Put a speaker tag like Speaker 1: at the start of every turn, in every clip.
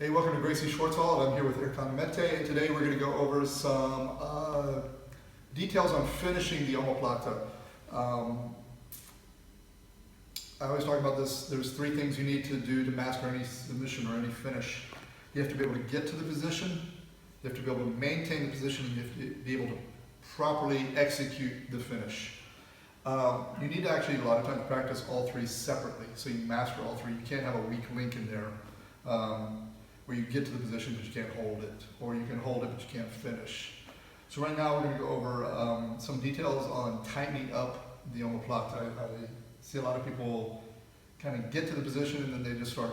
Speaker 1: Hey, welcome to Gracie Schwarzwald. I'm here with Mente, and today we're going to go over some details on finishing the Omoplata. I always talk about this. There's three things you need to do to master any submission or any finish. You have to be able to get to the position, you have to be able to maintain the position, and you have to be able to properly execute the finish. You need to actually, a lot of times, practice all three separately, so you master all three. You can't have a weak link in there. Where you get to the position but you can't hold it, or you can hold it but you can't finish. So right now we're going to go over some details on tightening up the omoplata. I see a lot of people kind of get to the position and then they just start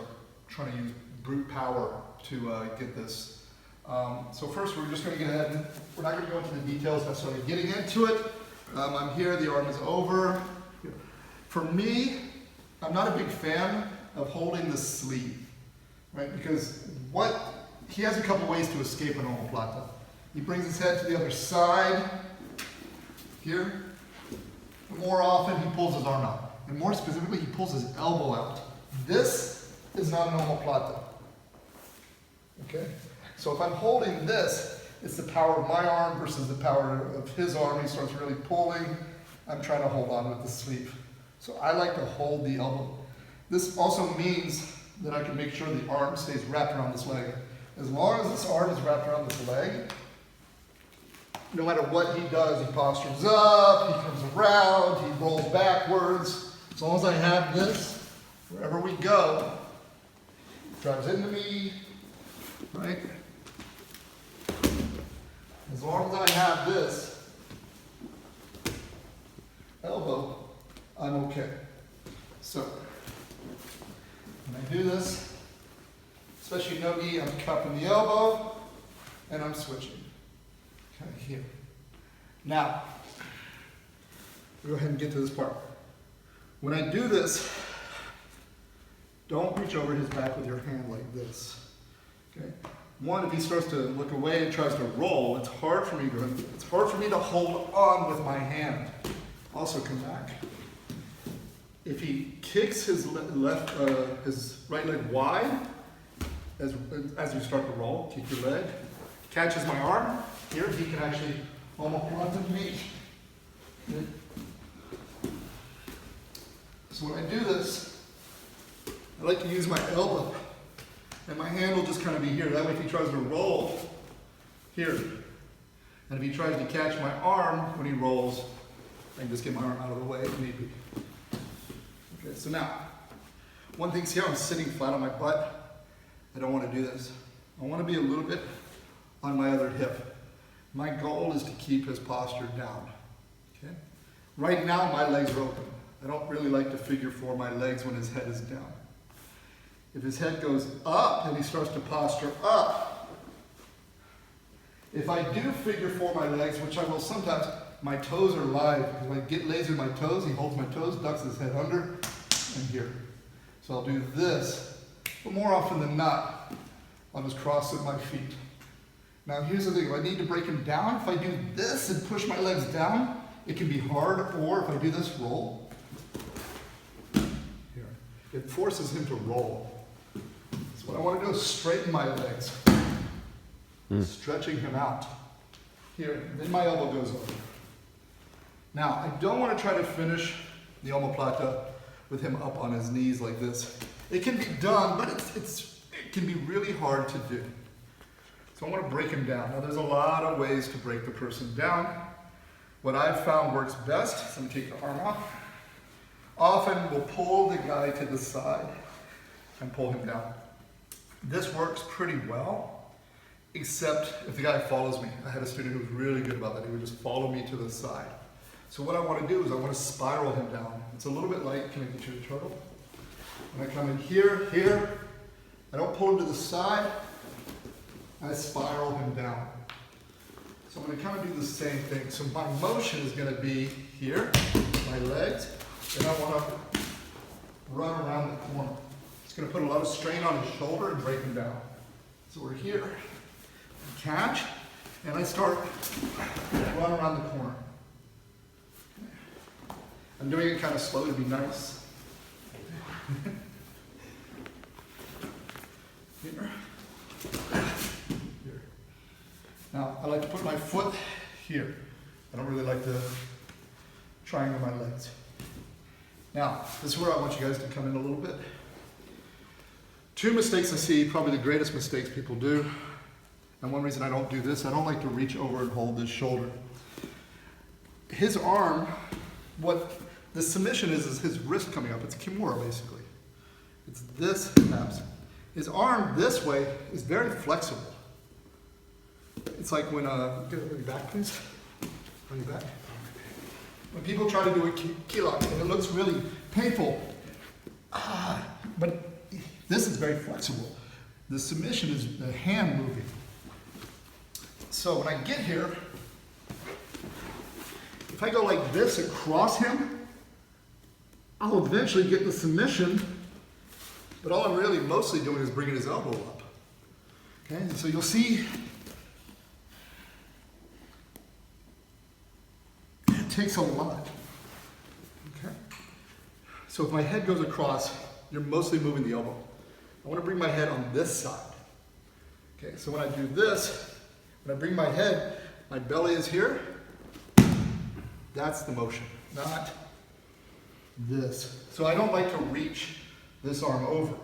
Speaker 1: trying to use brute power to get this. So first we're just going to get ahead and we're not going to go into the details necessarily getting into it. I'm here, the arm is over. For me, I'm not a big fan of holding the sleeve. Right, because he has a couple ways to escape an omoplata. He brings his head to the other side, here. More often he pulls his arm out. And more specifically, he pulls his elbow out. This is not an omoplata. Okay? So if I'm holding this, it's the power of my arm versus the power of his arm. He starts really pulling. I'm trying to hold on with the sleeve. So I like to hold the elbow. This also means that I can make sure the arm stays wrapped around this leg. As long as this arm is wrapped around this leg, no matter what he does, he postures up, he comes around, he rolls backwards. As long as I have this, wherever we go, drives into me, right? As long as I have this elbow, I'm okay. So, when I do this, especially no-gi, I'm cupping the elbow, and I'm switching. Kind of here. Now, we'll go ahead and get to this part. When I do this, don't reach over his back with your hand like this. Okay? One, if he starts to look away and tries to roll, it's hard for me to hold on with my hand. Also come back. If he kicks his right leg wide, as you start to roll, kick your leg, catches my arm, here he can actually omoplata me. So when I do this, I like to use my elbow, and my hand will just kind of be here. That way if he tries to roll, here. And if he tries to catch my arm when he rolls, I can just get my arm out of the way if need be. Okay, so now, one thing, see how I'm sitting flat on my butt? I don't want to do this. I want to be a little bit on my other hip. My goal is to keep his posture down. Okay? Right now, my legs are open. I don't really like to figure four my legs when his head is down. If his head goes up and he starts to posture up, if I do figure four my legs, which I will sometimes, my toes are live. When I get lazy with my toes, he holds my toes, ducks his head under, and here. So I'll do this, but more often than not, I'll just cross at my feet. Now here's the thing, if I need to break him down, if I do this and push my legs down, it can be hard, or if I do this, roll. Here. It forces him to roll. So what I want to do is straighten my legs, stretching him out. Here, then my elbow goes over. Now, I don't want to try to finish the omoplata with him up on his knees like this. It can be done, but it can be really hard to do. So I want to break him down. Now, there's a lot of ways to break the person down. What I've found works best, so I'm going to take the arm off. Often, we'll pull the guy to the side and pull him down. This works pretty well, except if the guy follows me. I had a student who was really good about that. He would just follow me to the side. So what I want to do is I want to spiral him down. It's a little bit like, can I get you a turtle? When I come in here, I don't pull him to the side, I spiral him down. So I'm going to kind of do the same thing. So my motion is going to be here, my legs, and I want to run around the corner. It's going to put a lot of strain on his shoulder and break him down. So we're here, I catch, and I start run around the corner. I'm doing it kind of slow to be nice. Here. my foot here. I don't really like to triangle my legs. Now, this is where I want you guys to come in a little bit. Two mistakes I see, probably the greatest mistakes people do, and one reason I don't do this, I don't like to reach over and hold this shoulder. His arm, what the submission is his wrist coming up. It's Kimura, basically. It's this abs. His arm this way is very flexible. It's like when, get your back, please. On your back. When people try to do a kilak, and it looks really painful, but this is very flexible. The submission is the hand moving. So when I get here, if I go like this across him, I'll eventually get the submission, but all I'm really mostly doing is bringing his elbow up. Okay, and so you'll see it takes a lot. Okay, so if my head goes across, you're mostly moving the elbow. I want to bring my head on this side. Okay, so when I do this, when I bring my head, my belly is here. That's the motion, not this. So I don't like to reach this arm over.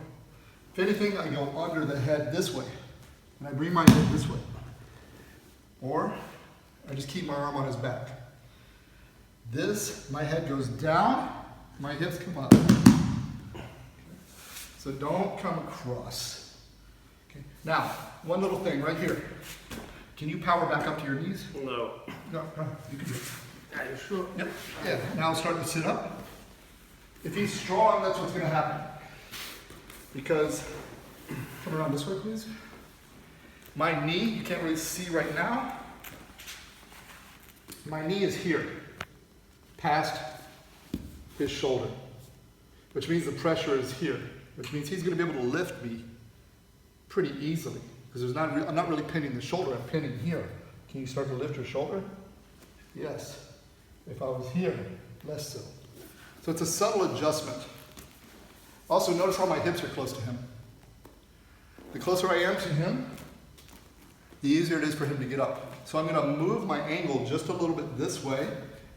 Speaker 1: If anything, I go under the head this way, and I bring my head this way. Or I just keep my arm on his back. This, my head goes down, my hips come up. Okay. So don't come across. Okay. Now, one little thing right here. Can you power back up to your knees?
Speaker 2: No.
Speaker 1: No, you can do it.
Speaker 2: Are you sure?
Speaker 1: Yep. Yeah, now start to sit up. If he's strong, that's what's going to happen. Because, come around this way, please. My knee, you can't really see right now. My knee is here, past his shoulder, which means the pressure is here, which means he's going to be able to lift me pretty easily. Because I'm not really pinning the shoulder, I'm pinning here. Can you start to lift your shoulder? Yes. If I was here, less so. So it's a subtle adjustment. Also, notice how my hips are close to him. The closer I am to him, the easier it is for him to get up. So I'm going to move my angle just a little bit this way,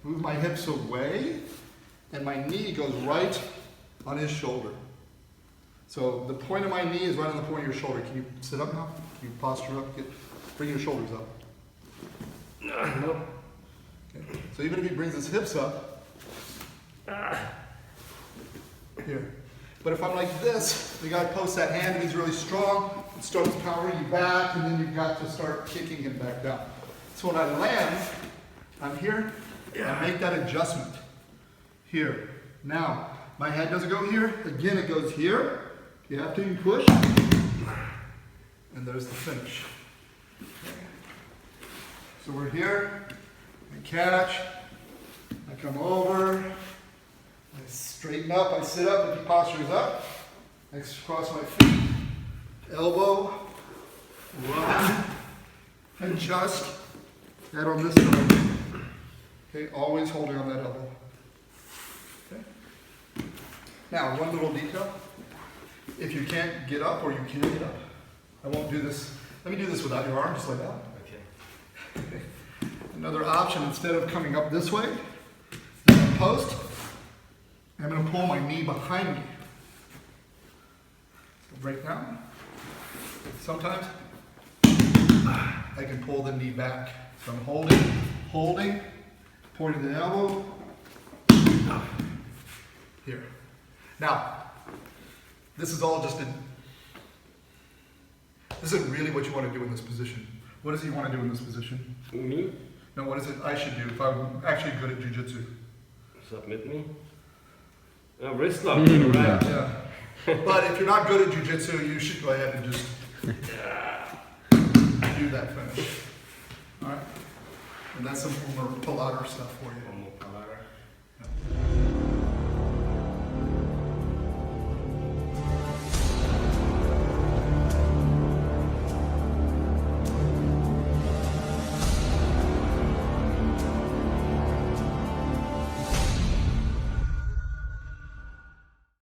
Speaker 1: move my hips away, and my knee goes right on his shoulder. So the point of my knee is right on the point of your shoulder. Can you sit up now? Can you posture up? Bring your shoulders up. No. Okay. So even if he brings his hips up, here. But if I'm like this, the guy posts that hand and he's really strong, it starts powering you back, and then you've got to start kicking him back down. So when I land, I'm here, I make that adjustment. Here. Now, my head doesn't go here, again it goes here. You have to push, and there's the finish. So we're here, I catch, I come over, I straighten up, I sit up, if he postures up, I cross my feet, elbow, run, adjust, head on this side. Okay, always holding on that elbow. Okay. Now, one little detail. If you can't get up or you can get up, I won't do this. Let me do this without your arm, just like that. Okay. Another option, instead of coming up this way, this post, I'm going to pull my knee behind me. So break down. Sometimes I can pull the knee back. So I'm holding, pointing the elbow, here. Now, this is all just this isn't really what you want to do in this position. What does he want to do in this position?
Speaker 2: Me?
Speaker 1: No, what is it I should do if I'm actually good at Jiu-Jitsu?
Speaker 2: Submit me? Wrist lock, right?
Speaker 1: Yeah. But if you're not good at Jiu-Jitsu, you should go ahead and just do that finish. All right? And that's some more Pilates stuff for you.